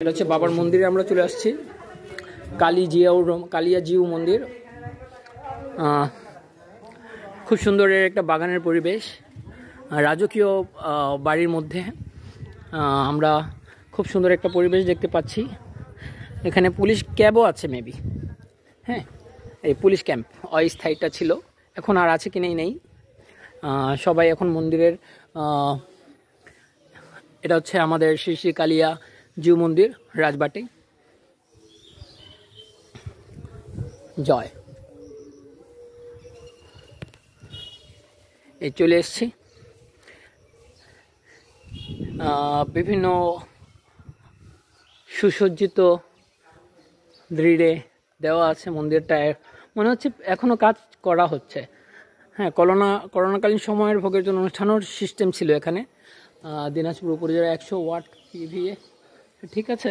এটা হচ্ছে বাবার মন্দিরে আমরা চলে আসছি, কালিয়াজিউ মন্দির। খুব সুন্দর একটা বাগানের পরিবেশ, রাজকীয় বাড়ির মধ্যে আমরা খুব সুন্দর একটা পরিবেশ দেখতে পাচ্ছি। এখানে পুলিশ ক্যাম্পও আছে মেবি, হ্যাঁ এই পুলিশ ক্যাম্প অস্থায়ীটা ছিল, এখন আর আছে কি নেই। সবাই এখন মন্দিরের, এটা হচ্ছে আমাদের শ্রী শ্রী কালিয়া জিউ মন্দির, রাজবাটি। জয়। এই চলে এসছি, বিভিন্ন সুসজ্জিত দৃঢ়ে দেওয়া আছে মন্দিরটায়, মনে হচ্ছে এখনো কাজ করা হচ্ছে। হ্যাঁ, করোনাকালীন সময়ের ভোগের জন্য অনুষ্ঠানের সিস্টেম ছিল এখানে। দিনাজপুর উপজেলা 100 ওয়াট PVA, ঠিক আছে।